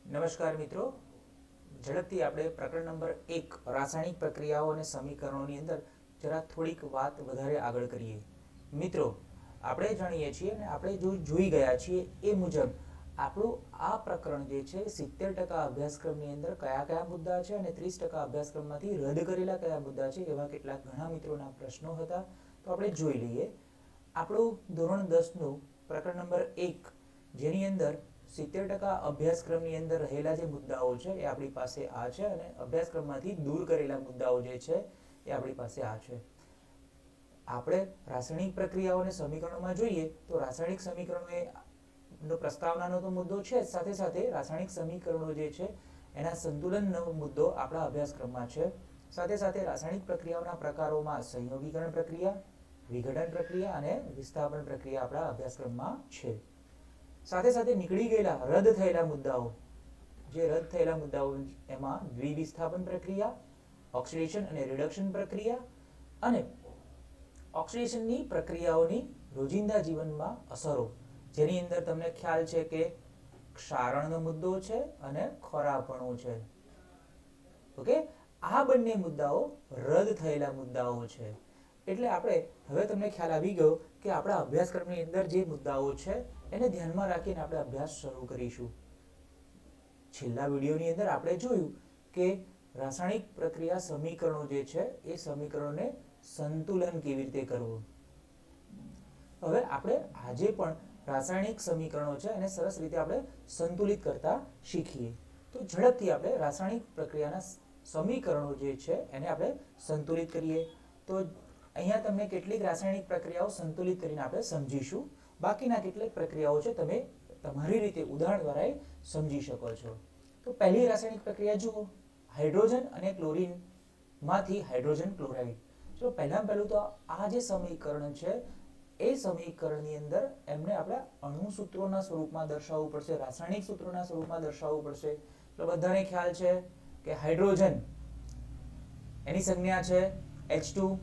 નમસ્કાર મિત્રો, ઝડપથી આપણે પ્રકરણ નંબર 1 રાસાયણિક પ્રક્રિયાઓ અને સમીકરણોની અંદર જરા થોડીક વાત વધારે આગળ કરીએ. મિત્રો, આપણે જાણીએ છીએ અને આપણે જો જોઈ ગયા છીએ એ મુજબ આપણું આ પ્રકરણ જે છે 70% અભ્યાસક્રમની અંદર કયા કયા મુદ્દા છે અને 30% અભ્યાસક્રમમાંથી રદ કરેલા કયા મુદ્દા છે એવા કેટલાક ઘણા મિત્રોના પ્રશ્નો હતા. તો આપણે જોઈ લઈએ. આપણું ધોરણ 10નું પ્રકરણ નંબર 1 જેની અંદર 70% અભ્યાસક્રમની અંદર રહેલા જે મુદ્દાઓ છે એ આપણી પાસે આ છે અને અભ્યાસક્રમમાંથી દૂર કરેલા મુદ્દાઓ જે છે એ આપણી પાસે આ છે. આપણે રાસાયણિક પ્રક્રિયાઓ અને સમીકરણોમાં જોઈએ તો રાસાયણિક સમીકરણો પ્રસ્તાવનાનો તો મુદ્દો છે, સાથે સાથે રાસાયણિક સમીકરણો જે છે એના સંતુલનનો મુદ્દો આપણા અભ્યાસક્રમમાં છે. સાથે સાથે રાસાયણિક પ્રક્રિયાઓના પ્રકારોમાં સંયોગીકરણ પ્રક્રિયા, વિઘટન પ્રક્રિયા અને વિસ્થાપન પ્રક્રિયા આપણા અભ્યાસક્રમમાં છે. સાથે સાથે નીકળી ગયેલા રદ થયેલા મુદ્દાઓ, જે રદ થયેલા મુદ્દાઓ એમાં દ્વિવિસ્થાપન પ્રક્રિયા, ઓક્સિડેશન અને રિડક્શન પ્રક્રિયા અને ઓક્સિડેશનની પ્રક્રિયાઓની રોજિંદા જીવનમાં અસરો, જેની અંદર તમને ખ્યાલ છે કે ક્ષારણનો મુદ્દો છે અને ખોરાપણું છે. ઓકે, આ બંને મુદ્દાઓ રદ થયેલા મુદ્દાઓ છે. એટલે આપણે હવે તમને ખ્યાલ આવી ગયો કે આપણા અભ્યાસક્રમની અંદર જે મુદ્દાઓ છે એને ધ્યાનમાં રાખીને આપણે અભ્યાસ શરૂ કરીશું. છેલ્લા વિડીયોની અંદર આપણે જોયું કે રાસાયણિક પ્રક્રિયા સમીકરણો જે છે એ સમીકરણોને સંતુલન કેવી રીતે કરવું. હવે આપણે આજે પણ રાસાયણિક સમીકરણો છે એને સરસ રીતે આપણે સંતુલિત કરતા શીખીએ. તો ઝડપથી આપણે રાસાયણિક પ્રક્રિયાના સમીકરણો જે છે એને આપણે સંતુલિત કરીએ. તો અહીંયા તમને કેટલીક રાસાયણિક પ્રક્રિયાઓ સંતુલિત કરીને આપણે સમજીશું. બાકીના કેટલીક પ્રક્રિયાઓ છે તમે તમારી રીતે ઉદાહરણ દ્વારા સમજી શકો છો. તો પહેલી રાસાયણિક પ્રક્રિયા જુઓ, હાઇડ્રોજન અને ક્લોરીન માંથી હાઇડ્રોજન ક્લોરાઇડ. ચલો પહેલું તો આ જે સમીકરણ છે એ સમીકરણની અંદર એમને આપણે અણુ સૂત્રોના સ્વરૂપમાં દર્શાવવું પડશે, રાસાયણિક સૂત્રોના સ્વરૂપમાં દર્શાવવું પડશે. તો બધાને ખ્યાલ છે કે હાઇડ્રોજન એની સંજ્ઞા છે H2,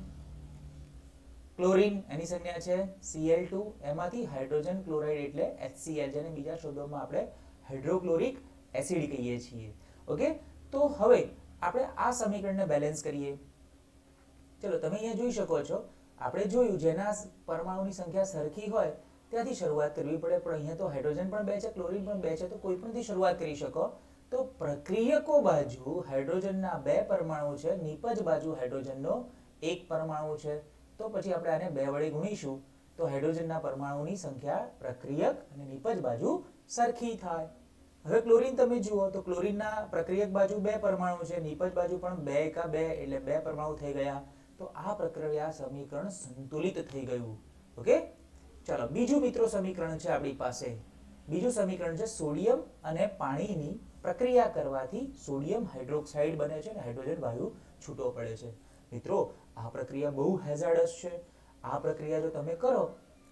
ક્લોરીન એની સંજ્ઞા છે Cl2, એમાંથી હાઇડ્રોજન ક્લોરાઇડ એટલે HCl, જેને બીજા શબ્દોમાં આપણે હાઇડ્રોક્લોરિક એસિડ કહીએ છીએ. ઓકે, તો હવે આપણે આ સમીકરણને બેલેન્સ કરીએ. ચલો તમે અહીંયા જોઈ શકો છો, આપણે જોયું જેના પરમાણુની સંખ્યા સરખી હોય ત્યાંથી શરૂઆત કરવી પડે, પણ અહીંયા તો હાઇડ્રોજન પણ 2 છે, ક્લોરીન પણ 2 છે, તો કોઈ પણથી શરૂઆત કરી શકો. તો પ્રક્રિયકો બાજુ હાઇડ્રોજનના 2 પરમાણુ છે, નિપજ બાજુ હાઇડ્રોજનનો 1 પરમાણુ છે. તો પછી આપણે આને 2 વડે ગુણીશું તો હાઇડ્રોજનના પરમાણુની સંખ્યા પ્રક્રિયક અને નિપજ બાજુ સરખી થાય. હવે ક્લોરીન તમે જુઓ તો ક્લોરીનના પ્રક્રિયક બાજુ 2 પરમાણુ છે, નિપજ બાજુ પણ 2 એકા 2 એટલે 2 પરમાણુ થઈ ગયા. તો આ પ્રક્રિયા સમીકરણ સંતુલિત થઈ ગયું. ઓકે, ચાલો બીજું મિત્રો સમીકરણ છે આપણી પાસે. બીજું સમીકરણ છે સોડિયમ અને પાણીની પ્રક્રિયા કરવાથી સોડિયમ હાઇડ્રોક્સાઇડ બને છે અને હાઇડ્રોજન વાયુ છૂટો પડે છે. મિત્રો, આ પ્રક્રિયા બહુ હેઝાર્ડસ છે. આ પ્રક્રિયા જો તમે કરો,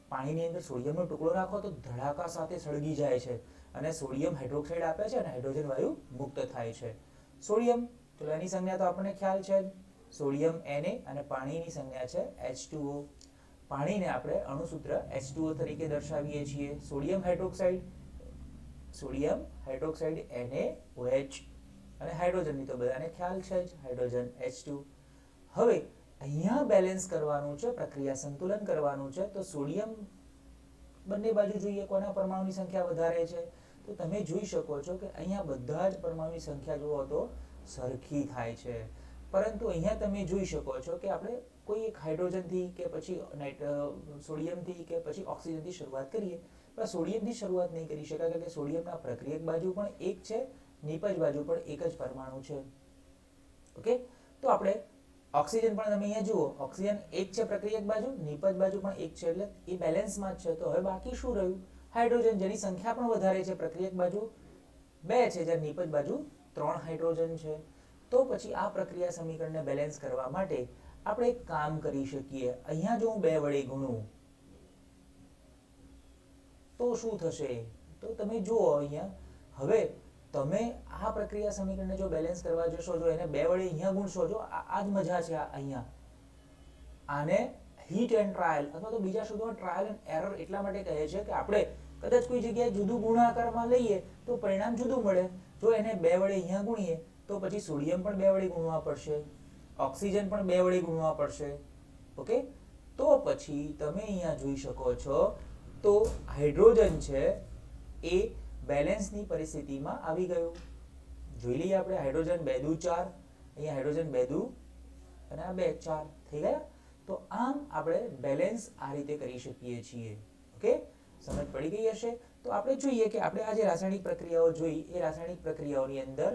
પાણીની અંદર સોડિયમનો ટુકડો નાખો તો ધડાકા સાથે સળગી જાય છે અને સોડિયમ હાઇડ્રોક્સાઇડ આપે છે અને હાઇડ્રોજન વાયુ મુક્ત થાય છે. સોડિયમ, તો એની સંજ્ઞા તો આપણને ખ્યાલ છે જ, સોડિયમ Na, અને પાણીની સંજ્ઞા છે H2O. પાણીને આપણે અણુસૂત્ર H2O તરીકે દર્શાવીએ છીએ. સોડિયમ હાઇડ્રોક્સાઇડ NaOH, અને હાઇડ્રોજનની તો બધાને ખ્યાલ છે જ, હાઇડ્રોજન H2. હવે અહીંયા બેલેન્સ કરવાનું છે, પ્રક્રિયા સંતુલન કરવાનું છે. તો સોડિયમ બંને બાજુ જોઈએ કોના પરમાણુની સંખ્યા વધારે છે, તો તમે જોઈ શકો છો કે અહીંયા બધા જ પરમાણુની સંખ્યા જુઓ તો સરખી થાય છે. પરંતુ અહીંયા તમે જોઈ શકો છો કે આપણે કોઈ એક હાઇડ્રોજનથી કે પછી સોડિયમથી કે પછી ઓક્સિજનથી શરૂઆત કરીએ, પણ સોડિયમથી શરૂઆત નહીં કરી શકાય, કારણ કે સોડિયમના પ્રક્રિયક બાજુ પણ 1 છે, નિપજ બાજુ પણ 1 જ પરમાણુ છે. ઓકે, તો આપણે ઓક્સિજન પણ તમે અહીંયા જુઓ, ઓક્સિજન 1 છે પ્રક્રિયક બાજુ, નિપજ બાજુ પણ 1 છે, એટલે એ બેલેન્સમાં જ છે. તો હવે બાકી શું રહ્યું? હાઇડ્રોજન, જેની સંખ્યા પણ વધારે છે, પ્રક્રિયક બાજુ 2 છે જ્યારે નિપજ બાજુ 3 હાઇડ્રોજન છે. તો પછી આ પ્રક્રિયા સમીકરણને બેલેન્સ કરવા માટે આપણે એક કામ કરી શકીએ. અહીંયા જો હું 2 વડે ગુણું તો શું થશે? તો તમે જુઓ અહીંયા, હવે તમે આ પ્રક્રિયા સમીકરણને જો બેલેન્સ કરવા જશો, જો એને 2 વડે અહીંયા ગુણશો, જો આ જ મજા છે. અહીંયા આને હીટ એન્ડ ટ્રાયલ અથવા તો બીજા શબ્દોમાં ટ્રાયલ એન્ડ એરર એટલા માટે કહે છે કે આપણે કદાચ કોઈ જગ્યાએ જુદું ગુણાકારમાં લઈએ તો પરિણામ જુદું મળે. જો એને 2 વડે અહીંયા ગુણીએ તો પછી સોડિયમ પણ 2 વડે ગુણવા પડશે, ઓક્સિજન પણ 2 વડે ગુણવા પડશે. ઓકે, તો પછી તમે અહીંયા જોઈ શકો છો તો હાઇડ્રોજન છે એ બેલેન્સની પરિસ્થિતિમાં આવી ગયું. જોઈ લઈએ આપણે, હાઇડ્રોજન 2 દુ 4, અહીંયા હાઇડ્રોજન 2 દુ અને આ 2 4 થઈ ગયા. તો આમ આપણે બેલેન્સ આ રીતે કરી શકીએ છીએ. ઓકે, સમજ પડી ગઈ હશે. તો આપણે જોઈએ કે આપણે આ જે રાસાયણિક પ્રક્રિયાઓ જોઈ એ રાસાયણિક પ્રક્રિયાઓની અંદર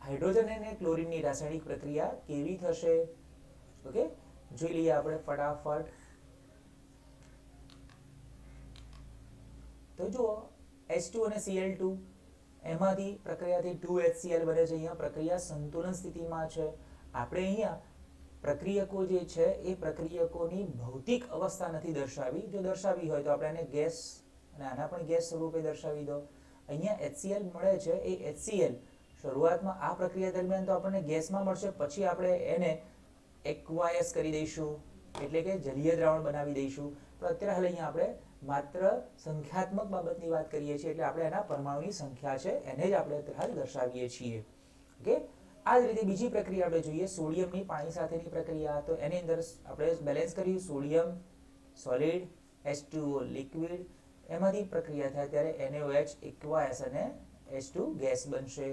હાઇડ્રોજન અને ક્લોરીનની રાસાયણિક પ્રક્રિયા કેવી થશે. ઓકે, જોઈ લઈએ આપણે ફટાફટ. તો જુઓ, H2 અને Cl2 એમાંથી પ્રક્રિયાથી 2HCl બને છે. અહીંયા પ્રક્રિયા સંતુલન સ્થિતિમાં છે. આપણે અહીંયા પ્રક્રિયકો જે છે એ પ્રક્રિયકોની ભૌતિક અવસ્થા નથી દર્શાવી. જો દર્શાવી હોય તો આપણે એને ગેસ અને આના પણ ગેસ સ્વરૂપે દર્શાવી દો. અહીંયા HCl મળે છે, એ HCl શરૂઆતમાં આ પ્રક્રિયા દરમિયાન તો આપણને ગેસમાં મળશે, પછી આપણે એને એક્વાયસ કરી દઈશું, એટલે કે જલીય દ્રાવણ બનાવી દઈશું. પણ અત્યારે હાલ અહીંયા આપણે માત્ર સંખ્યાત્મક બાબતની વાત કરીએ છીએ, એટલે આપણે એના પરમાણુની સંખ્યા છે એને જ આપણે અત્યારે દર્શાવીએ છીએ. ઓકે, આ જ રીતે બીજી પ્રક્રિયા આપણે જોઈએ, સોડિયમની પાણી સાથેની પ્રક્રિયા. તો એની અંદર આપણે બેલેન્સ કર્યું, સોડિયમ સોલિડ, H2O લિક્વિડ, એમાંથી પ્રક્રિયા થાય ત્યારે NaOH એક્વાયસ અને H2 ગેસ બનશે.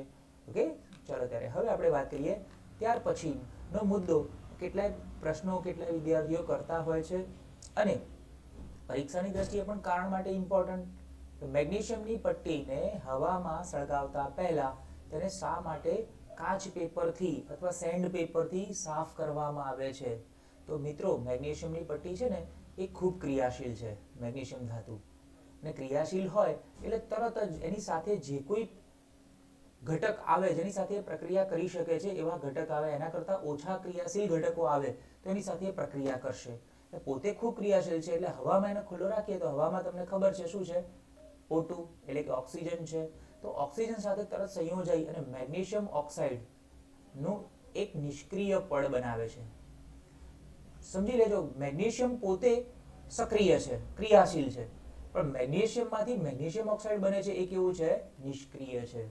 ઓકે, ચાલો ત્યારે હવે આપણે વાત કરીએ ત્યાર પછીનો મુદ્દો. કેટલાય પ્રશ્નો કેટલાય વિદ્યાર્થીઓ કરતા હોય છે અને પરીક્ષાની દ્રષ્ટિએ પણ કારણ માટે ઇમ્પોર્ટન્ટ. મેગ્નેશિયમની પટ્ટીને હવામાં સળગાવતા પહેલા તેને શા માટે કાચ પેપરથી અથવા સેન્ડ પેપરથી સાફ કરવામાં આવે છે? તો મિત્રો, મેગ્નેશિયમની પટ્ટી છે ને એ ખૂબ ક્રિયાશીલ છે. મેગ્નેશિયમ ધાતુ ને ક્રિયાશીલ હોય એટલે તરત જ એની સાથે જે કોઈ ઘટક આવે જેની સાથે પ્રક્રિયા કરી શકે છે એવા ઘટક આવે, એના કરતાં ઓછા ક્રિયાશીલ ઘટકો આવે તો એની સાથે પ્રક્રિયા કરશે. પોતે ખૂબ ક્રિયાશીલ છે એટલે હવામાં એને ખુલ્લો રાખીએ તો હવામાં તમને ખબર છે શું છે, O2 એટલે કે ઓક્સિજન છે. તો ઓક્સિજન સાથે તરત સંયોજાઈ અને મેગ્નેશિયમ ઓક્સાઇડ નું એક નિષ્ક્રિય પડ બનાવે છે. સમજી લેજો, મેગ્નેશિયમ પોતે સક્રિય છે, ક્રિયાશીલ છે, પણ મેગ્નેશિયમમાંથી મેગ્નેશિયમ ઓક્સાઇડ બને છે એ કેવું છે, નિષ્ક્રિય છે.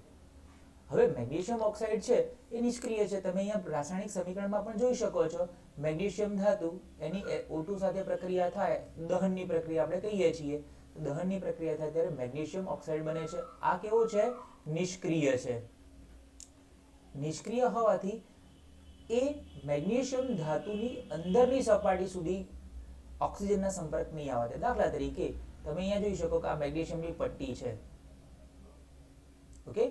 હવે મેગ્નેશિયમ ઓક્સાઇડ છે એ નિષ્ક્રિય છે. તમે અહીંયા રાસાયણિક સમીકરણમાં પણ જોઈ શકો છો, મેગ્નેશિયમ ધાતુ એની O2 સાથે પ્રક્રિયા થાય, દહનની પ્રક્રિયા આપણે કહીએ છીએ. દહનની પ્રક્રિયા થાય ત્યારે મેગ્નેશિયમ ઓક્સાઇડ બને છે. આ કેવો છે, નિષ્ક્રિય છે. નિષ્ક્રિય હોવાથી એ મેગ્નેશિયમ ધાતુની અંદરની સપાટી સુધી ઓક્સિજનના સંપર્ક નહીં આવવા દે. દાખલા તરીકે તમે અહીંયા જોઈ શકો કે આ મેગ્નેશિયમની પટ્ટી છે. ઓકે,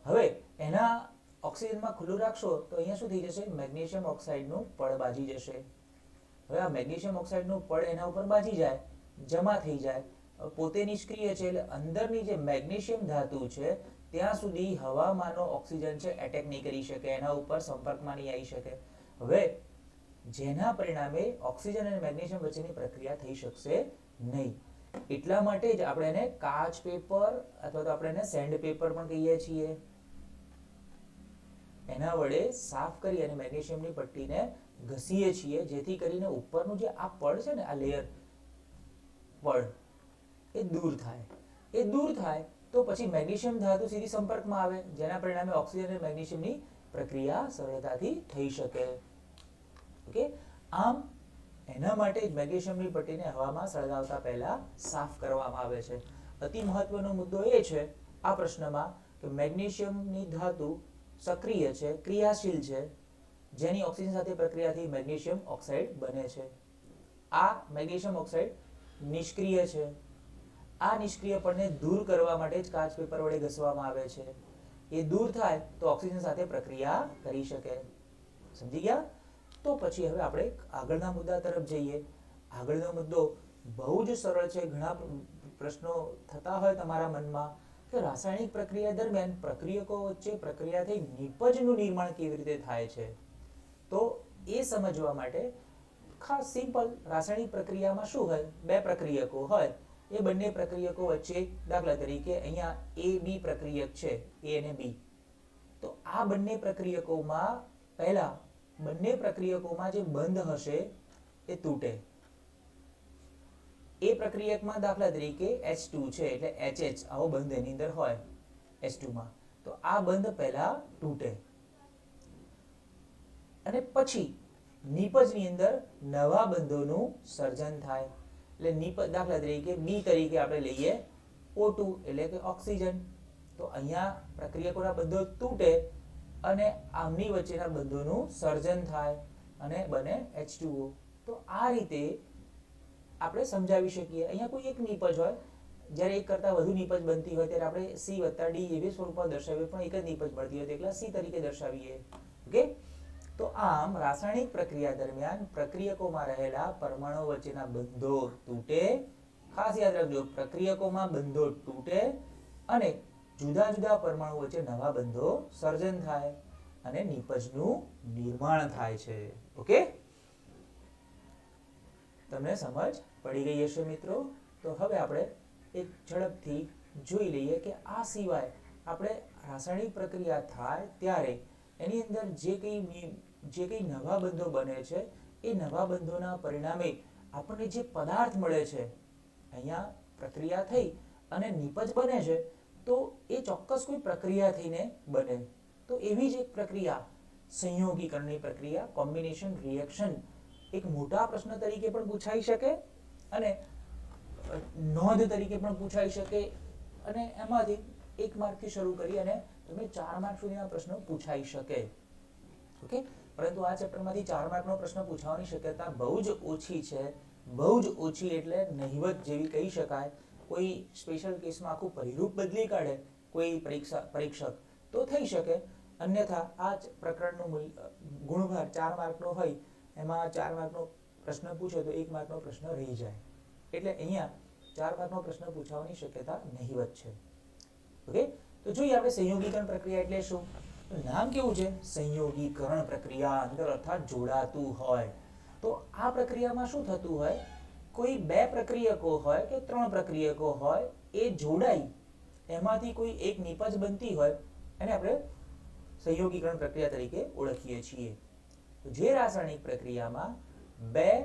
હવે એના ઓક્સિજનમાં ખુલ્લું રાખશો તો અહીંયા શું થઈ જશે, મેગ્નેશિયમ ઓક્સાઇડનું પડ બાજી જશે. હવે આ મેગ્નેશિયમ ઓક્સાઇડનું પડ એના ઉપર બાજી જાય, જમા થઈ જાય, પોતે નિષ્ક્રિય છે એટલે અંદરની જે મેગ્નેશિયમ ધાતુ છે ત્યાં સુધી હવામાંનો ઓક્સિજન છે એટેક નહીં કરી શકે, એના ઉપર સંપર્કમાં નહીં આવી શકે. હવે જેના પરિણામે ઓક્સિજન અને મેગ્નેશિયમ વચ્ચેની પ્રક્રિયા થઈ શકશે નહીં. એટલા માટે જ આપણે એને કાચ પેપર અથવા તો આપણે એને સેન્ડ પેપર પણ કહીએ છીએ. એના વડે સાફ કરી અને મેગ્નેશિયમની પટ્ટીને ઘસીએ છીએ જેથી કરીને ઉપરનું જે આ પડ છે ને, આ લેયર પડ એ દૂર થાય. એ દૂર થાય તો પછી મેગ્નેશિયમ ધાતુ સીધી સંપર્કમાં આવે, જેના પરિણામે ઓક્સિજન અને મેગ્નેશિયમની પ્રક્રિયા સરળતાથી થઈ શકે. ઓકે, આમ એના માટે જ મેગ્નેશિયમની પટ્ટીને હવામાં સળગાવતા પહેલા સાફ કરવામાં આવે છે. અતિ મહત્વનો મુદ્દો એ છે આ પ્રશ્નમાં કે મેગ્નેશિયમની ધાતુ સક્રિય છે, ક્રિયાશીલ છે, જેની ઓક્સિજન સાથે પ્રક્રિયાથી મેગ્નેશિયમ ઓક્સાઇડ બને છે. આ મેગ્નેશિયમ ઓક્સાઇડ નિષ્ક્રિય છે. આ નિષ્ક્રિય પડને દૂર કરવા માટે જ કાચ પેપર વડે ઘસવામાં આવે છે. એ દૂર થાય તો ઓક્સિજન સાથે પ્રક્રિયા કરી શકે. સમજી ગયા? તો પછી હવે આપણે આગળના મુદ્દા તરફ જઈએ. આગળનો મુદ્દો બહુ જ સરળ છે. ઘણા પ્રશ્નો થતા હોય તમારા મનમાં કે રાસાયણિક પ્રક્રિયા દરમિયાન પ્રક્રિયકો વચ્ચે પ્રક્રિયા થઈ નિપજનું નિર્માણ કેવી રીતે થાય છે. તો એ સમજવા માટે ખાસ સિમ્પલ, રાસાયણિક પ્રક્રિયામાં શું હોય, બે પ્રક્રિયકો હોય, એ બંને પ્રક્રિયકો વચ્ચે દાખલા તરીકે અહીંયા AB પ્રક્રિયક છે, A અને B. તો આ બંને પ્રક્રિયકોમાં પહેલા બંને પ્રક્રિયકોમાં જે બંધ હશે એ તૂટે. એ પ્રક્રિયકમાં દાખલા તરીકે H2 છે એટલે HH આવો બંધ એની અંદર હોય H2 માં, તો આ બંધ પહેલા તૂટે અને પછી નિપજની અંદર નવા બંધોનું સર્જન થાય. એટલે નિપજ દાખલા તરીકે B તરીકે આપણે લઈએ O2 એટલે કે ઓક્સિજન. તો અહીંયા પ્રક્રિયકોના બંધો તૂટે અને આમની વચ્ચેના બંધોનું સર્જન થાય અને બને H2O. તો આ રીતે આપણે સમજાવી શકીએ. અહીંયા કોઈ એક નિપજ હોય, જ્યારે એક કરતાં વધુ નિપજ બનતી હોય ત્યારે આપણે C વત્તા D એવી સ્વરૂપમાં દર્શાવીએ, પણ એક જ નિપજ મળતી હોય તો એકલા C તરીકે દર્શાવીએ. ઓકે, તો આમ રાસાયણિક પ્રક્રિયા દરમિયાન પ્રક્રિયકોમાં રહેલા પરમાણુ વચ્ચેના બંધો તૂટે. ખાસ યાદ રાખજો, પ્રક્રિયકોમાં બંધો તૂટે અને જુદા જુદા પરમાણુ વચ્ચે નવા બંધો સર્જન થાય અને નિપજનું નિર્માણ થાય છે. ઓકે, તમને સમજ પડી ગઈ હશે મિત્રો. તો હવે આપણે એક ઝડપથી જોઈ લઈએ કે આ સિવાય આપણે રાસાયણિક પ્રક્રિયા થાય ત્યારે એની અંદર જે કંઈ નવા બંધો બને છે એ નવા બંધોના પરિણામે આપણને જે પદાર્થ મળે છે, અહીંયા પ્રક્રિયા થઈ અને નિપજ બને છે, તો એ ચોક્કસ કોઈ પ્રક્રિયા થઈને બને. તો એવી જ એક પ્રક્રિયા સંયોગીકરણની પ્રક્રિયા, કોમ્બિનેશન રિએક્શન, એક મોટા પ્રશ્ન તરીકે પણ પૂછાઈ શકે અને નોંધ તરીકે પણ પૂછાઈ શકે અને એમાંથી 1 માર્કથી શરૂ કરી અને તમે 4 માર્ક સુધીના પ્રશ્નો પૂછાઈ શકે. ઓકે, પરંતુ આ ચેપ્ટરમાંથી 4 માર્કનો પ્રશ્ન પૂછવાની શક્યતા બહુ જ ઓછી છે. બહુ જ ઓછી એટલે નહિવત જેવી કહી શકાય. કોઈ સ્પેશિયલ કેસમાં આખું પરિરૂપ બદલી કાઢે કોઈ પરીક્ષક તો થઈ શકે, અન્યથા આ પ્રકરણનું ગુણભાર 4 માર્કનો હોય, એમાં 4 માર્કનો પ્રશ્ન પૂછે તો 1 માર્કનો પ્રશ્ન રહી જાય. એટલે અહીંયા 4 માર્કનો પ્રશ્ન પૂછવાની શક્યતા નહિવત છે. ઓકે, તો જોઈએ આપણે સંયોગીકરણ પ્રક્રિયા એટલે શું. નામ કેવું છે, સંયોગીકરણ પ્રક્રિયા, અંદર અર્થાત જોડાતું હોય. તો આ પ્રક્રિયામાં શું થતું હોય, કોઈ 2 પ્રક્રિયકો હોય કે 3 પ્રક્રિયકો હોય, એ જોડાઈ એમાંથી કોઈ એક નિપજ બનતી હોય એને આપણે સંયોગીકરણ પ્રક્રિયા તરીકે ઓળખીએ છીએ. તો જે રાસાયણિક પ્રક્રિયામાં 2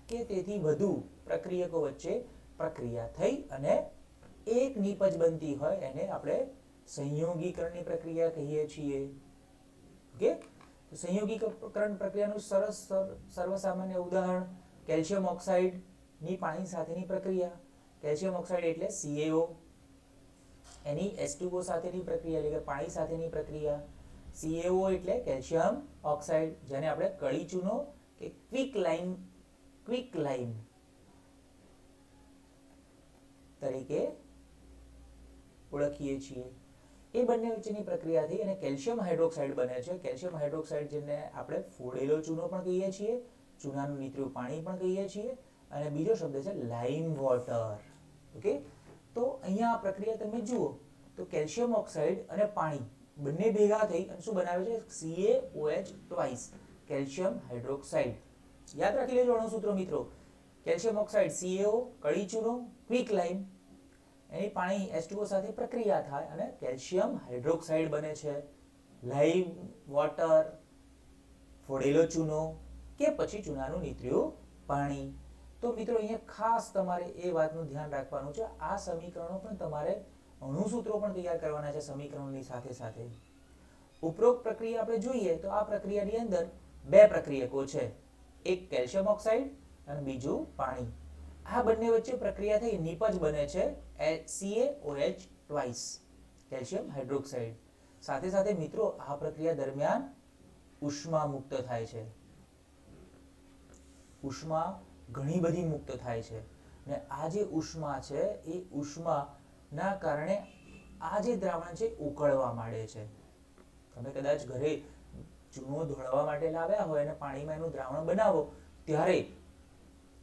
કે તેથી વધુ પ્રક્રિયકો વચ્ચે પ્રક્રિયા થઈ અને એક નિપજ બનતી હોય એને આપણે સંયોગીકરણની પ્રક્રિયા કહીએ છીએ. ઓકે, તો સંયોગીકરણ પ્રક્રિયાનું સરસ સર્વસામાન્ય ઉદાહરણ કેલ્શિયમ ઓક્સાઇડની પાણી સાથેની પ્રક્રિયા. કેલ્શિયમ ઓક્સાઇડ એટલે CaO, એની H2O સાથેની પ્રક્રિયા એટલે કે પાણી સાથેની પ્રક્રિયા. CaO એટલે કેલ્શિયમ ઓક્સાઇડ, જેને આપણે કળી ચૂનો કે ક્વિક લાઇમ તરીકે ઓળખીએ છીએ. એ બંને વચ્ચેની પ્રક્રિયા થઈ અને કેલ્શિયમ હાઇડ્રોક્સાઇડ બને છે. કેલ્શિયમ હાઇડ્રોક્સાઇડ જેને આપણે ફોડેલો ચૂનો પણ કહીએ છીએ, ચૂનાનું નીતર્યું પાણી પણ કહીએ છીએ, અને બીજો શબ્દ છે લાઇમ વોટર. ઓકે, તો અહીંયા આ પ્રક્રિયા તમે જુઓ તો કેલ્શિયમ ઓક્સાઇડ અને પાણી બંને ભેગા થઈ અને શું બનાવે છે, CaOH ટ્વાઇસ, કેલ્શિયમ હાઇડ્રોક્સાઇડ. યાદ રાખી લેજો અણુસૂત્રો મિત્રો. કેલ્શિયમ ઓક્સાઇડ CaO, કળી ચૂનો, ક્વિક લાઇમ, એની પાણી H2O સાથે પ્રક્રિયા થાય અને કેલ્શિયમ હાઇડ્રોક્સાઇડ બને છે. લાઇમ વોટર, ફોડેલો ચૂનો કે પછી ચૂનાનું નીતર્યું પાણી. તો મિત્રો અહીંયા ખાસ તમારે એ વાતનું ધ્યાન રાખવાનું છે, આ સમીકરણો પણ તમારે અણુસૂત્રો પણ તૈયાર કરવાના છે સમીકરણોની સાથે સાથે. ઉપરોક્ત પ્રક્રિયા આપણે જોઈએ તો આ પ્રક્રિયાની અંદર 2 પ્રક્રિયકો છે, એક કેલ્શિયમ ઓક્સાઇડ અને બીજું પાણી. આ બંને વચ્ચે પ્રક્રિયા થઈ નિપજ બને છે CaOH ટ્વાઇસ, કેલ્શિયમ હાઇડ્રોક્સાઇડ. સાથે સાથે મિત્રો આ પ્રક્રિયા દરમિયાન ઉષ્મા મુક્ત થાય છે. ઉષ્મા ઘણી બધી મુક્ત થાય છે અને આ જે ઉષ્મા છે એ ઉષ્માના કારણે આ જે દ્રાવણ છે ઉકળવા માંડે છે. તમે કદાચ ઘરે ચૂનો ધોળવા માટે લાવ્યા હોય અને પાણીમાં એનું દ્રાવણ બનાવો ત્યારે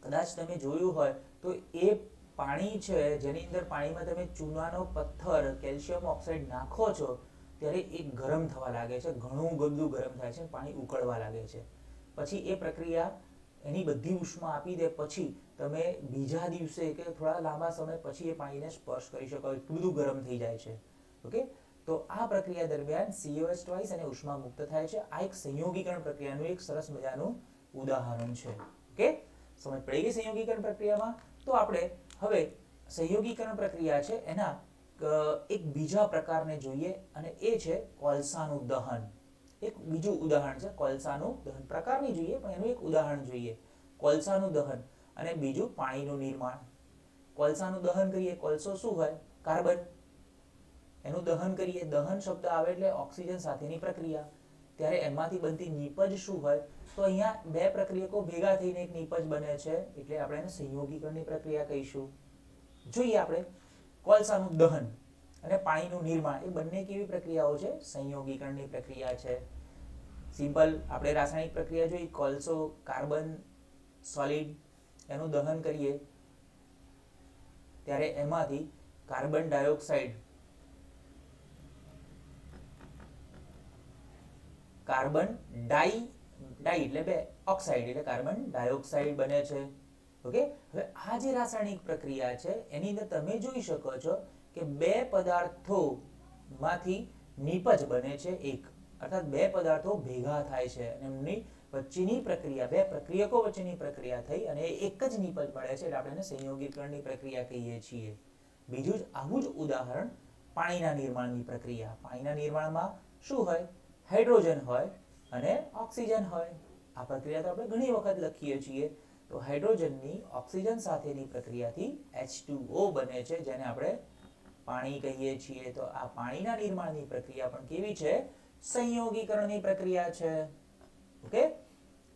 કદાચ તમે જોયું હોય તો એ પાણી છે જેની અંદર પાણીમાં તમે ચૂનાનો પથ્થર કેલ્શિયમ ઓક્સાઇડ નાખો છો ત્યારે એ ગરમ થવા લાગે છે, ઘણું બધું ગરમ થાય છે, પાણી ઉકળવા લાગે છે. પછી એ પ્રક્રિયા એની બધી ઉષ્મા આપી દે પછી તમે બીજા દિવસે કે થોડા લાંબા સમય પછી એ પાણીને સ્પર્શ કરી શકો, એટલું બધું ગરમ થઈ જાય છે. ઓકે, તો આ પ્રક્રિયા દરમિયાન CaOH ટ્વાઇસ અને ઉષ્મા મુક્ત થાય છે. આ એક સંયોગીકરણ પ્રક્રિયાનું એક સરસ મજાનું ઉદાહરણ છે. ઓકે, સમજ પડી ગઈ સંયોગીકરણ પ્રક્રિયામાં. તો આપણે હવે સંયોગીકરણ પ્રક્રિયા છે એના એક બીજા પ્રકારને જોઈએ, અને એ છે કોલસાનું દહન. એક બીજું ઉદાહરણ છે કોલસાનું દહન. પ્રકારની જોઈએ પણ એનું એક ઉદાહરણ જોઈએ. કોલસાનું દહન અને બીજું પાણીનું નિર્માણ. કોલસાનું દહન કરીએ, કોલસો શું હોય? કાર્બન. એનું દહન કરીએ, દહન શબ્દ આવે એટલે ઓક્સિજન સાથેની પ્રક્રિયા. ત્યારે એમાંથી બનતી નીપજ શું હોય? તો અહીંયા બે પ્રક્રિયકો ભેગા થઈને એક નીપજ બને છે, એટલે આપણે એને સંયોગીકરણની પ્રક્રિયા કહીશું. જોઈએ આપણે કોલસાનું દહન અને પાણીનું નિર્માણ, એ બંને કેવી પ્રક્રિયાઓ છે? સંયોગીકરણની પ્રક્રિયા છે. સિમ્પલ આપણે રાસાયણિક પ્રક્રિયા જોઈ, કોલસો, કાર્બન, સોલિડ, એનું દહન કરીએ ત્યારે એમાંથી કાર્બન ડાયોક્સાઇડ એટલે બે, ઓક્સાઇડ એટલે કાર્બન ડાયોક્સાઇડ બને છે. ઓકે, હવે આ જે રાસાયણિક પ્રક્રિયા છે એની અંદર તમે જોઈ શકો છો કે બે પદાર્થોમાંથી નીપજ બને છે એક, અર્થાત બે પદાર્થો ભેગા થાય છે અને એમની વચ્ચેની પ્રક્રિયા, બે પ્રક્રિયકો વચ્ચેની પ્રક્રિયા થઈ અને એક જ નીપજ મળે છે, એટલે આપણે એને સંયોગીકરણની પ્રક્રિયા કહીએ છીએ. બીજું જ આવું જ ઉદાહરણ પાણીના નિર્માણની પ્રક્રિયા. પાણીના નિર્માણમાં શું હોય? હાઇડ્રોજન હોય અને ઓક્સિજન હોય. આ પ્રક્રિયા તો આપણે ઘણી વખત લખીએ છીએ. તો હાઇડ્રોજનની ઓક્સિજન સાથેની પ્રક્રિયાથી H2O બને છે, જેને આપણે પાણી કહીએ છીએ. તો આ પાણીના નિર્માણની પ્રક્રિયા પણ કેવી છે? સંયોગીકરણની પ્રક્રિયા છે. ઓકે,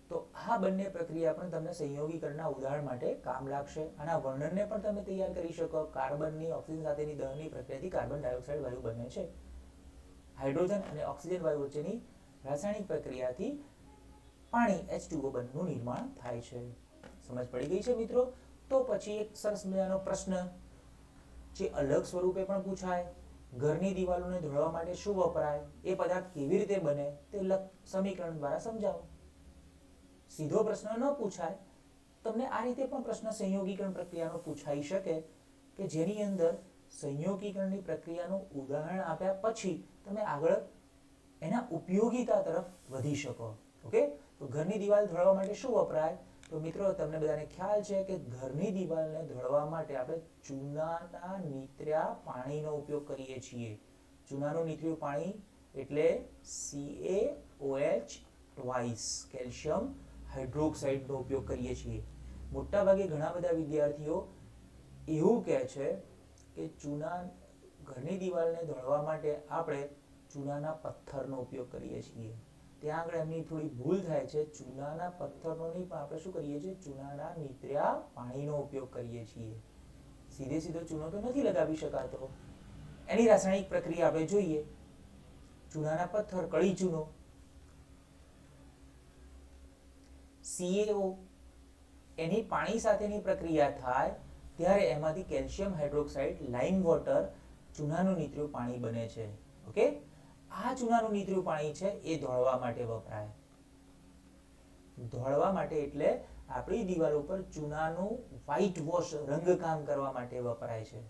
તો આ બંને પ્રક્રિયા પણ તમને સંયોગીકરણના ઉદાહરણ માટે કામ લાગશે. આના વર્ણનને પણ તમે તૈયાર કરી શકો. કાર્બનની ઓક્સિજન સાથેની દહનની પ્રક્રિયાથી કાર્બન ડાયોક્સાઇડ વાયુ બને છે. હાઇડ્રોજન અને ઓક્સિજન વાયુ વચ્ચેની રાસાયણિક પ્રક્રિયાથી પાણી H2O નું નિર્માણ થાય છે. સમજ પડી ગઈ છે મિત્રો? તો પછી એક સરસ મજાનો પ્રશ્ન જે અલગ સ્વરૂપે પણ પૂછાય, ઘરની દિવાલોને ધોળવા માટે શું વપરાય? એ પદાર્થ કેવી રીતે બને? તે સમીકરણ દ્વારા સમજાવો. સીધો પ્રશ્ન ન પૂછાય, તમને આ રીતે પણ પ્રશ્ન સંયોગીકરણ પ્રક્રિયાનો પૂછાઈ શકે કે જેની અંદર સંયોગીકરણની પ્રક્રિયાનું ઉદાહરણ આપ્યા પછી તમે આગળ એના ઉપયોગિતા તરફ વધી શકો. ઓકે, તો ઘરની દિવાલ ધોળવા માટે શું વપરાય? તો મિત્રો તમને બધાને ખ્યાલ છે કે ઘરની દિવાલને ધોળવા માટે આપણે ચૂનાના નીતર્યા પાણીનો ઉપયોગ કરીએ છીએ. ચૂનાનું નીતર્યું પાણી એટલે CaOH ટ્વાઇસ, કેલ્શિયમ હાઇડ્રોક્સાઇડનો ઉપયોગ કરીએ છીએ. મોટા ભાગે ઘણા બધા વિદ્યાર્થીઓ એવું કહે છે કે ઘરની દિવાલને ધોળવા માટે આપણે ચૂનાના પથ્થરનો ઉપયોગ કરીએ છીએ. ત્યાં આગળ એમની થોડી ભૂલ થાય છે. ચૂનાના પથ્થરનો નહીં, પણ આપણે શું કરીએ છીએ? ચૂનાના નીતર્યા પાણીનો ઉપયોગ કરીએ છીએ. સીધો ચૂનો તો નથી લગાવી શકાતો. એની રાસાયણિક પ્રક્રિયા આપણે જોઈએ. ચૂનાના પથ્થર, કળી ચૂનો, CaO, એની પાણી સાથેની પ્રક્રિયા થાય ત્યારે એમાંથી કેલ્શિયમ હાઇડ્રોક્સાઇડ, લાઇમ વોટર, ચૂનાનું નીતર્યું પાણી બને છે. ઓકે, આ ચૂનાનું નીતર્યું પાણી છે એ ધોળવા માટે વપરાય. ધોળવા માટે એટલે આપણી દિવાલ ઉપર ચૂનાનું વ્હાઇટ વોશ, રંગકામ કરવા માટે વપરાય છે.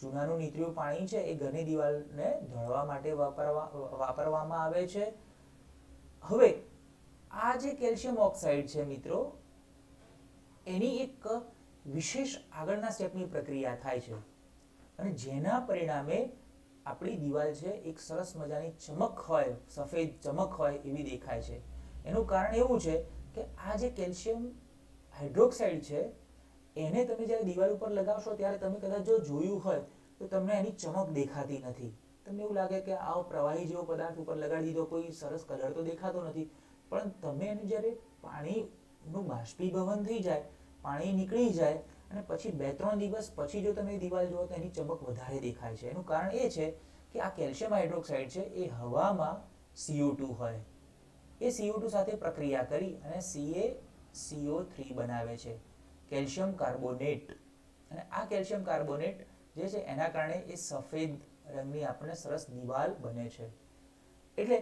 ચૂનાનું નીતર્યું પાણી છે એ ઘરની દિવાલને ધોળવા માટે વાપરવામાં આવે છે. હવે આ જે કેલ્શિયમ ઓક્સાઇડ છે મિત્રો, એની એક વિશેષ આગળના સ્ટેપની પ્રક્રિયા થાય છે અને જેના પરિણામે આપણી દિવાલ છે એક સરસ મજાની ચમક હોય, સફેદ ચમક હોય એવી દેખાય છે. એનું કારણ એવું છે કે આ જે કેલ્શિયમ હાઇડ્રોક્સાઇડ છે એને તમે જ્યારે દિવાલ ઉપર લગાવશો ત્યારે તમે કદાચ જો જોયું હોય તો તમને એની ચમક દેખાતી નથી. તમને એવું લાગે કે આવો પ્રવાહી જેવો પદાર્થ ઉપર લગાડી દીધો, કોઈ સરસ કલર તો દેખાતો નથી. પણ તમે એને જ્યારે પાણીનું બાષ્પીભવન થઈ જાય, પાણી નીકળી જાય અને પછી 2-3 દિવસ પછી જો તમે દિવાલ જુઓ તો એની ચમક વધારે દેખાય છે. એનું કારણ એ છે કે આ કેલ્શિયમ હાઇડ્રોક્સાઇડ છે એ હવામાં CO2 હોય. એ CO2 સાથે પ્રક્રિયા કરી અને CaCO3 બનાવે છે, કેલ્શિયમ કાર્બોનેટ. અને આ કેલ્શિયમ કાર્બોનેટ જે છે એના કારણે એ સફેદ રંગની આપણને સરસ દિવાલ બને છે. એટલે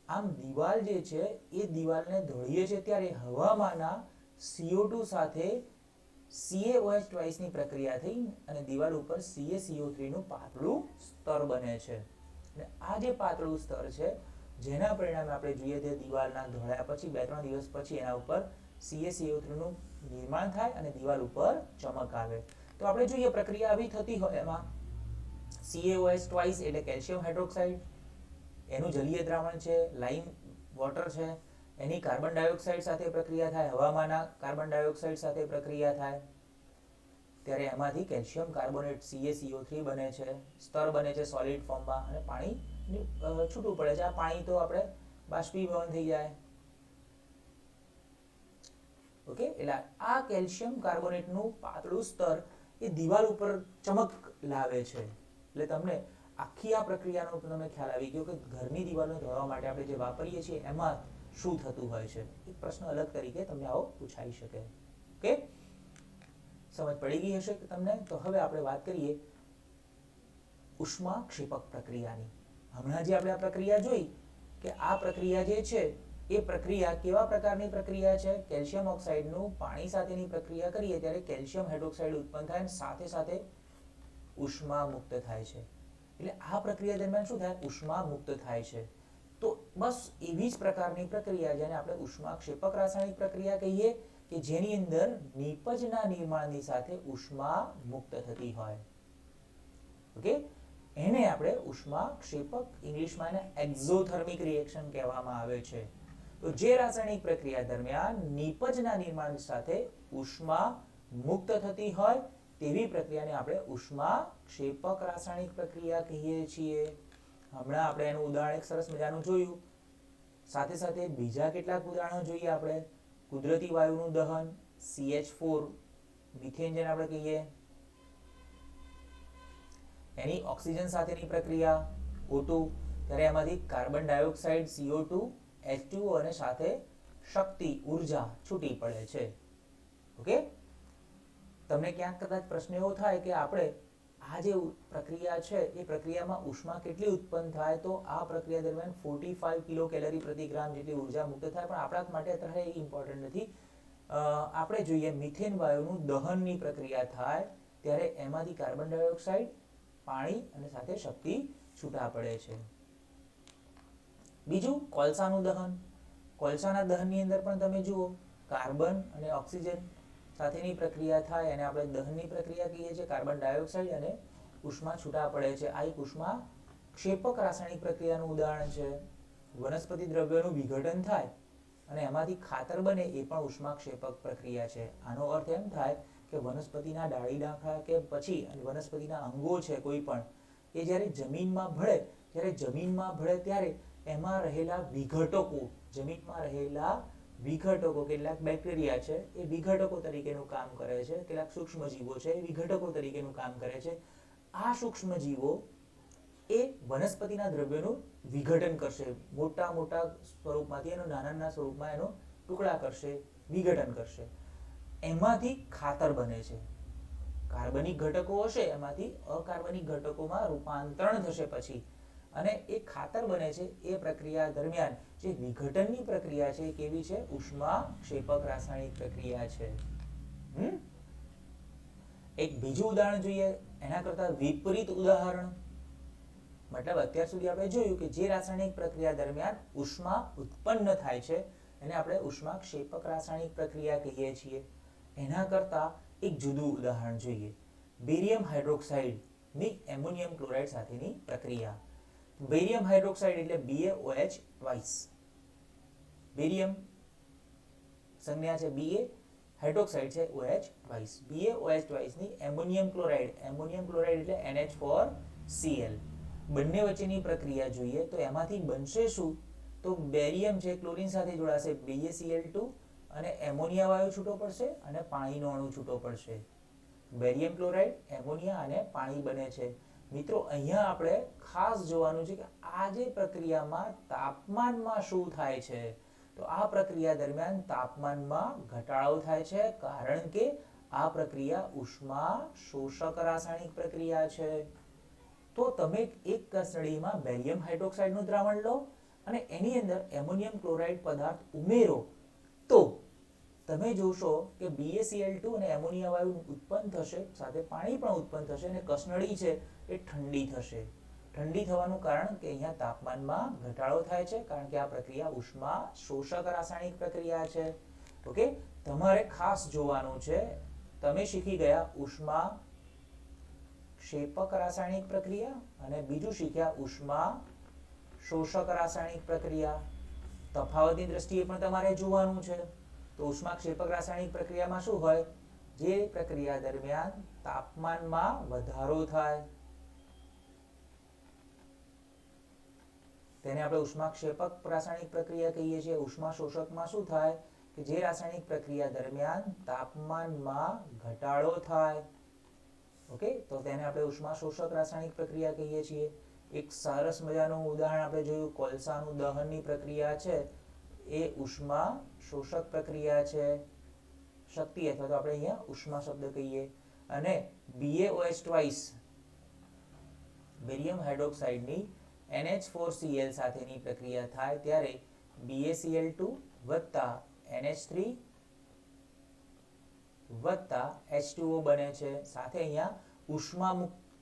આમ દિવાલ જે છે એ દિવાલને ધોળીએ છે ત્યારે હવામાંના CO2 સાથે CaOH ટ્વાઇસની પ્રક્રિયા થઈ અને દિવાલ ઉપર CaCO3 નું પાતળું સ્તર બને છે. અને આ જે પાતળું સ્તર છે જેના પરિણામે આપણે જોઈએ તે દિવાલના ધોળ્યા પછી 2-3 દિવસ પછી એના ઉપર CaCO3 નું નિર્માણ થાય અને દિવાલ ઉપર ચમક આવે. તો આપણે જોઈએ પ્રક્રિયા આવી થતી હોય એમાં CaOH ટ્વાઇસ એટલે કેલ્શિયમ હાઇડ્રોક્સાઇડ, એનું જલીય દ્રાવણ છે લાઇમ વોટર છે, એની કાર્બન ડાયોક્સાઇડ સાથે પ્રક્રિયા થાય, હવામાંના કાર્બન ડાયોક્સાઇડ સાથે પ્રક્રિયા થાય ત્યારે એમાંથી કેલ્શિયમ કાર્બોનેટ CaCO3 બને છે, સ્તર બને છે સોલિડ ફોર્મમાં અને પાણી છૂટું પડે છે. આ પાણી તો આપણે બાષ્પીભવન થઈ જાય. ઓકે, એટલે આ કેલ્શિયમ કાર્બોનેટનું પાતળું સ્તર એ દિવાલ ઉપર ચમક લાવે છે. એટલે તમને આખી આ પ્રક્રિયાનો તમને ખ્યાલ આવી ગયો કે ઘરની દિવાલને ધોવા માટે આપણે જે વાપરીએ છીએ એમાં શું થતું હોય છે. એક પ્રશ્ન અલગ તરીકે તમને આવો પૂછાઈ શકે. ઓકે, સમજ પડી ગઈ હશે કે તમને. તો હવે આપણે વાત કરીએ ઉષ્માક્ષેપક પ્રક્રિયાની. હમણાં જે આપણે આ પ્રક્રિયા જોઈ કે આ પ્રક્રિયા જે છે એ પ્રક્રિયા કેવા પ્રકારની પ્રક્રિયા છે? કેલ્શિયમ ઓક્સાઇડનું પાણી સાથેની પ્રક્રિયા કરીએ ત્યારે કેલ્શિયમ હાઇડ્રોક્સાઇડ ઉત્પન્ન થાય અને સાથે સાથે ઉષ્મા મુક્ત થાય છે. એટલે આ પ્રક્રિયા દરમિયાન શું થાય? ઉષ્મા મુક્ત થાય છે. તો બસ એવી જ પ્રકારની પ્રક્રિયા જેને આપણે ઉષ્માક્ષેપક રાસાયણિક પ્રક્રિયા કહીએ કે જેની અંદર નિપજના નિર્માણની સાથે ઉષ્મા મુક્ત થતી હોય. ઓકે, એને આપણે ઉષ્માક્ષેપક, ઇંગ્લિશમાં એને એક્ઝોથર્મિક રિએક્શન કહેવામાં આવે છે. તો જે રાસાયણિક પ્રક્રિયા દરમિયાન નિપજના નિર્માણ સાથે ઉષ્મા મુક્ત થતી હોય તેવી પ્રક્રિયાને આપણે ઉષ્માક્ષેપક રાસાયણિક પ્રક્રિયા કહીએ છીએ. હમણાં આપણે એનું ઉદાહરણ એક સરસ મજાનું જોયું. સાથે સાથે બીજા કેટલાક ઉદાહરણો જોઈએ આપણે. કુદરતી વાયુનું દહન, CH4 મિથેન જેને આપણે કહીએ, એની ઓક્સિજન સાથેની પ્રક્રિયા O2, ત્યારે એમાંથી કાર્બન ડાયોક્સાઇડ CO2 H2O અને સાથે શક્તિ ઉર્જા છૂટી પડે છે. ઓકે, તમને ક્યાંક કદાચ પ્રશ્ન એવો થાય કે આપણે આ જે પ્રક્રિયા છે એ પ્રક્રિયામાં ઉષ્મા કેટલી ઉત્પન્ન થાય? તો આ પ્રક્રિયા દરમિયાન 45 કિલો કેલરી પ્રતિ ગ્રામ જેટલી ઉર્જા મુક્ત થાય. પણ આપણા માટે અત્યારે એ ઇમ્પોર્ટન્ટ નથી. આપણે જોઈએ મિથેન વાયુનું દહનની પ્રક્રિયા થાય ત્યારે એમાંથી કાર્બન ડાયોક્સાઇડ, પાણી અને સાથે શક્તિ છૂટા પડે છે. બીજું કોલસાનું દહન. કોલસાના દહનની અંદર પણ તમે જુઓ કાર્બન અને ઓક્સિજન સાથેની પ્રક્રિયા થાય અને આપણે દહનની પ્રક્રિયા કહીએ છીએ. કાર્બન ડાયોક્સાઇડ અને ઉષ્મા છૂટા પડે છે. આ એક ઉષ્માક્ષેપક રાસાયણિક પ્રક્રિયાનું ઉદાહરણ છે. વનસ્પતિ દ્રવ્યોનું વિઘટન થાય અને એમાંથી ખાતર બને એ પણ ઉષ્માક્ષેપક પ્રક્રિયા છે. આનો અર્થ એમ થાય કે વનસ્પતિના ડાળી ડાંખા કે પછી વનસ્પતિના અંગો છે કોઈ પણ, એ જ્યારે જમીનમાં ભળે ત્યારે એમાં રહેલા વિઘટકો, જમીનમાં રહેલા વિઘટકો, કેટલાક બેક્ટેરિયા છે એ વિઘટકો તરીકેનું કામ કરે છે, કેટલાક સૂક્ષ્મજીવો છે એ વિઘટકો તરીકેનું કામ કરે છે. આ સૂક્ષ્મજીવો એ વનસ્પતિના દ્રવ્યોનું વિઘટન કરશે. મોટા મોટા સ્વરૂપમાંથી એનો નાના સ્વરૂપમાં એનો ટુકડા કરશે, વિઘટન કરશે. એમાંથી ખાતર બને છે. કાર્બનિક ઘટકો હશે એમાંથી અકાર્બનિક ઘટકોમાં રૂપાંતરણ થશે પછી અને એ ખાતર બને છે. એ પ્રક્રિયા દરમિયાન જે વિઘટનની પ્રક્રિયા છે એ કેવી છે? ઉષ્માક્ષેપક રાસાયણિક પ્રક્રિયા છે. એક બીજું ઉદાહરણ જોઈએ, એના કરતા વિપરીત ઉદાહરણ. મતલબ અત્યાર સુધી આપણે જોયું કે જે રાસાયણિક પ્રક્રિયા દરમિયાન ઉષ્મા ઉત્પન્ન થાય છે એને આપણે ઉષ્માક્ષેપક રાસાયણિક પ્રક્રિયા કહીએ છીએ. એના કરતા એક જુદું ઉદાહરણ જોઈએ. બેરિયમ હાઇડ્રોક્સાઇડની એમોનિયમ ક્લોરાઇડ સાથેની પ્રક્રિયા. બેરિયમ હાઇડ્રોક્સાઇડ એટલે BaOH ટ્વાઇસ. બેરિયમ સંજ્ઞા છે Ba, હાઇડ્રોક્સાઇડ છે OH ટ્વાઇસ. BaOH ટ્વાઇસની એમોનિયમ ક્લોરાઇડ એટલે NH4Cl. બંને વચ્ચેની પ્રક્રિયા જોઈએ તો એમાંથી બનશે શું? તો બેરિયમ છે ક્લોરીન સાથે જોડાશે BaCl2 અને એમોનિયા વાયુ છૂટો પડશે અને પાણીનો અણુ છૂટો પડશે. બેરિયમ ક્લોરાઇડ, એમોનિયા અને પાણી બને છે. મિત્રો અહીંયા આપણે ખાસ જોવાનું છે કે આ જે પ્રક્રિયામાં તાપમાનમાં શું થાય છે? તો આ પ્રક્રિયા દરમિયાન તાપમાનમાં ઘટાડો થાય છે કારણ કે આ પ્રક્રિયા ઉષ્મા શોષક રાસાયણિક પ્રક્રિયા છે. તો તમે એક કસનળીમાં બેરિયમ હાઇડ્રોક્સાઇડનું દ્રાવણ લો અને એની અંદર એમોનિયમ ક્લોરાઇડ પદાર્થ ઉમેરો તો તમે જોશો કે BaCl2 અને એમોનિયા વાયુ ઉત્પન્ન થશે, સાથે પાણી પણ ઉત્પન્ન થશે અને કસનળી છે એ ઠંડી થશે. ઠંડી થવાનું કારણ કે અહીંયા તાપમાનમાં ઘટાડો થાય છે કારણ કે આ પ્રક્રિયા ઉષ્મા શોષક રાસાયણિક પ્રક્રિયા છે. ઓકે, તમારે ખાસ જોવાનું છે. તમે શીખી ગયા ઉષ્મા ક્ષેપક રાસાયણિક પ્રક્રિયા અને બીજું શીખ્યા ઉષ્મા શોષક રાસાયણિક પ્રક્રિયા. તફાવતની દ્રષ્ટિએ પણ તમારે જોવાનું છે. તો ઉષ્મા ક્ષેપક રાસાયણિક પ્રક્રિયામાં શું હોય? જે પ્રક્રિયા દરમિયાન તાપમાનમાં વધારો થાય તેને આપણે ઉષ્મા ક્ષેપક રાસાયણિક પ્રક્રિયા કહીએ છીએ. ઉષ્મા શોષકમાં શું થાય કે જે રાસાયણિક પ્રક્રિયા દરમિયાન તાપમાનમાં ઘટાડો થાય, ઓકે, તો તેને આપણે ઉષ્મા શોષક રાસાયણિક પ્રક્રિયા કહીએ છીએ. એક સરસ મજાનું ઉદાહરણ આપણે જોયું, કોલસાનું દહનની પ્રક્રિયા છે એ ઉષ્મા શોષક પ્રક્રિયા છે. શક્તિ અથવા તો આપણે અહીંયા ઉષ્મા શબ્દ કહીએ. અને BaOH બેરિયમ હાઇડ્રોક્સાઇડની NH4Cl સાથેની પ્રક્રિયા થાય ત્યારે BaCl2 NH3 H2O બને છે. સાથે અહીંયા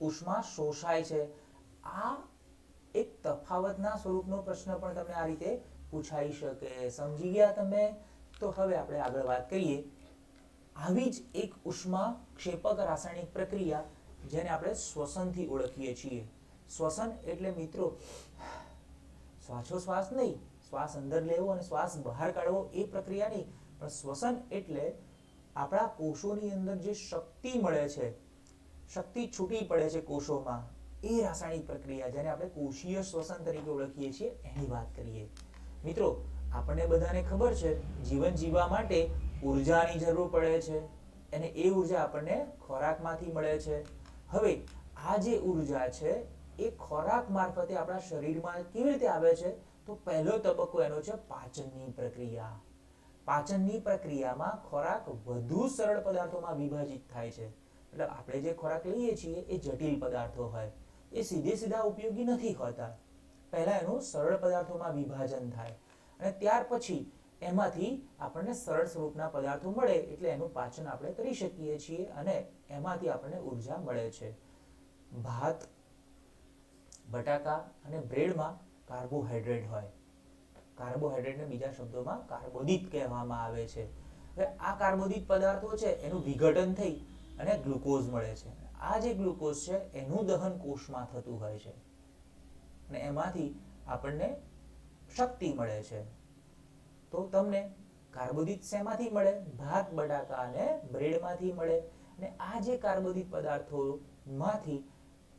ઉષ્મા શોષાય છે. આ એક તફાવતના સ્વરૂપનો પ્રશ્ન પણ તમને આ રીતે પૂછાઈ શકે. સમજી ગયા તમે? તો હવે આપણે આગળ વાત કરીએ. આવી જ એક ઉષ્મા ક્ષેપક રાસાયણિક પ્રક્રિયા જેને આપણે શ્વસનથી ઓળખીએ છીએ. શ્વસન એટલે મિત્રો શ્વાસોશ્વાસ નહીં, શ્વાસ અંદર લેવો અને શ્વાસ બહાર કાઢવો એ પ્રક્રિયા નહીં, પણ શ્વસન એટલે આપણા કોષોની અંદર જે શક્તિ મળે છે, શક્તિ છૂટી પડે છે કોષોમાં, એ રાસાયણિક પ્રક્રિયા જેને આપણે કોષીય શ્વસન તરીકે ઓળખીએ છીએ એની વાત કરીએ. મિત્રો આપણને બધાને ખબર છે જીવન જીવવા માટે ઉર્જાની જરૂર પડે છે અને એ ઉર્જા આપણને ખોરાકમાંથી મળે છે. હવે આ જે ઉર્જા છે એ ખોરાક મારફતે આપણા શરીરમાં કેવી રીતે આવે છે? તો પહેલો તબક્કો એનો છે પાચનની પ્રક્રિયા. પાચનની પ્રક્રિયામાં ખોરાક વધુ સરળ પદાર્થોમાં વિભાજિત થાય છે. એટલે આપણે જે ખોરાક લઈએ છીએ એ જટિલ પદાર્થો હોય, એ સીધા ઉપયોગી નથી હોતા. પહેલા એનું સરળ પદાર્થોમાં વિભાજન થાય અને ત્યાર પછી એમાંથી આપણને સરળ સ્વરૂપના પદાર્થો મળે એટલે એનું પાચન આપણે કરી શકીએ છીએ અને એમાંથી આપણને ઉર્જા મળે છે. ભાત, બટાકા અને બ્રેડમાં કાર્બોહાઈડ્રેટ હોય. કાર્બોહાઈડ્રેટને બીજા શબ્દોમાં કાર્બોદિત કહેવામાં આવે છે. હવે આ કાર્બોદિત પદાર્થો છે એનું વિઘટન થઈ અને ગ્લુકોઝ મળે છે. આ જે ગ્લુકોઝ છે એનું દહન કોષમાં થતું હોય છે અને એમાંથી આપણને શક્તિ મળે છે. તો તમને કાર્બોદિત શેમાંથી મળે? ભાત, બટાકા અને બ્રેડમાંથી મળે. અને આ જે કાર્બોદિત પદાર્થોમાંથી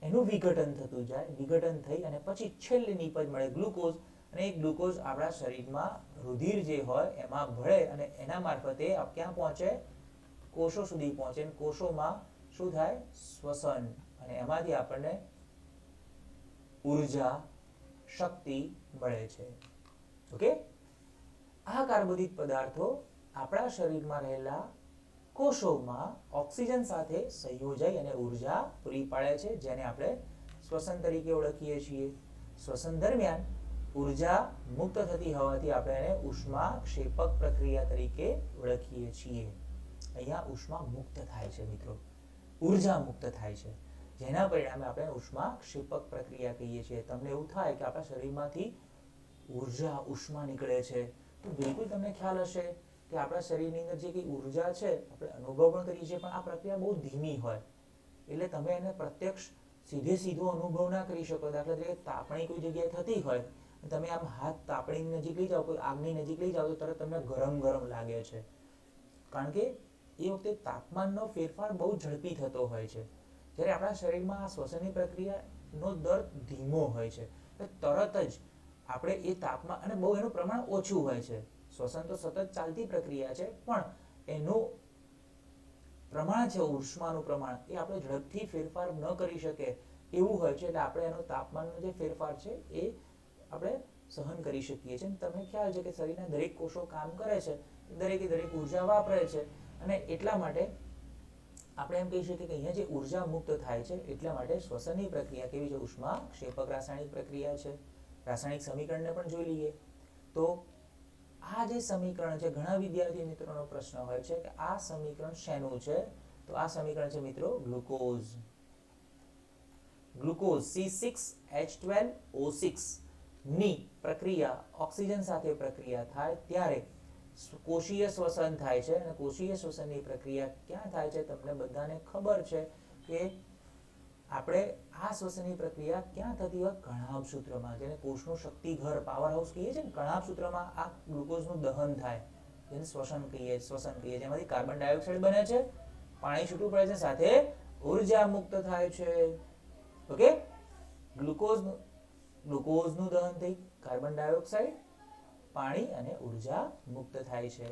એનું વિઘટન થતું જાય, વિઘટન થઈ અને પછી છેલ્લી નીપજ મળે ગ્લુકોઝ. અને એ ગ્લુકોઝ આપણા શરીરમાં રુધિર જે હોય એમાં ભળે અને એના મારફતે ક્યાં પહોંચે? કોષો સુધી પહોંચે. કોષોમાં શું થાય? શ્વસન. અને એમાંથી આપણને ઉર્જા, શક્તિ મળે છે. ઓકે, આ કાર્બોદિત પદાર્થો આપણા શરીરમાં રહેલા કોષોમાં ઓક્સિજન સાથે સંયોજાઈ અને ઉર્જા પૂરી પાડે છે, જેને આપણે શ્વસન તરીકે ઓળખીએ છીએ. શ્વસન દરમિયાન ઉર્જા મુક્ત થતી હોવાથી આપણે એને ઉષ્મા ક્ષેપક પ્રક્રિયા તરીકે ઓળખીએ છીએ. અહીંયા ઉષ્મા મુક્ત થાય છે મિત્રો, ઉર્જા મુક્ત થાય છે, જેના પરિણામે આપણે ઉષ્મા ક્ષેપક પ્રક્રિયા કહીએ છીએ. તમને એવું થાય કે આપણા શરીરમાંથી ઉર્જા, ઉષ્મા નીકળે છે, તો બિલકુલ તમને ખ્યાલ હશે કે આપણા શરીરની અંદર જે કઈ ઉર્જા છે આપણે અનુભવ પણ કરીએ છીએ, પણ આ પ્રક્રિયા બહુ ધીમી હોય એટલે તમે એને પ્રત્યક્ષ સીધો અનુભવ ના કરી શકો. દાખલા તરીકે તાપણી કોઈ જગ્યાએ થતી હોય, તમે આમ હાથ તાપણીની નજીક લઈ જાઓ, કોઈ આગની નજીક લઈ જાઓ તો તરત તમને ગરમ લાગે છે, કારણ કે એ વખતે તાપમાનનો ફેરફાર બહુ ઝડપી થતો હોય છે. જ્યારે આપણા શરીરમાં આ શ્વસનની પ્રક્રિયાનો દર ધીમો હોય છે, તરત જ આપણે એ તાપમાન, અને બહુ એનું પ્રમાણ ઓછું હોય છે. શ્વસન તો સતત ચાલતી પ્રક્રિયા છે, પણ એનું પ્રમાણ છે, ઉષ્માનું પ્રમાણ, એ આપણે ઝડપથી ફેરફાર ન કરી શકે એવું હોય છે. એટલે આપણે એનો તાપમાનનો જે ફેરફાર છે એ આપણે સહન કરી શકીએ છીએ. તમને ખ્યાલ છે કે શરીરના દરેક કોષો કામ કરે છે, દરેકે દરેક ઉર્જા વાપરે છે, અને એટલા માટે આપણે એમ કહી શકીએ કે અહીંયા જે ઉર્જા મુક્ત થાય છે એટલા માટે શ્વસનની પ્રક્રિયા કેવી છે? ઉષ્મા ક્ષેપક રાસાયણિક પ્રક્રિયા છે. રાસાયણિક સમીકરણને પણ જોઈ લઈએ. તો આ જે સમીકરણ છે, ઘણા વિદ્યાર્થી મિત્રોનો પ્રશ્ન હોય છે કે આ સમીકરણ શેનું છે? તો આ સમીકરણ છે મિત્રો ગ્લુકોઝ. ગ્લુકોઝ C6H12O6 ની પ્રક્રિયા ઓક્સિજન સાથે પ્રક્રિયા થાય ત્યારે કોષીય શ્વસન થાય છે અને કોષીય શ્વસનની પ્રક્રિયા ક્યાં થાય છે તમને બધાને ખબર છે કે આપણે આ શ્વસનની પ્રક્રિયા ક્યાં થતી હોય કણાભ સૂત્રમાં, જેને કોષનું શક્તિઘર પાવર હાઉસ કહીએ છીએ ને, કણાભ સૂત્રમાં આ ગ્લુકોઝનું દહન થાય જેને શ્વસન કહીએ, જેમાંથી કાર્બન ડાયોક્સાઇડ બને છે, પાણી છૂટું પડે છે, સાથે ઉર્જા મુક્ત થાય છે. ઓકે, ગ્લુકોઝનું દહન થઈ કાર્બન ડાયોક્સાઇડ, પાણી અને ઉર્જા મુક્ત થાય છે.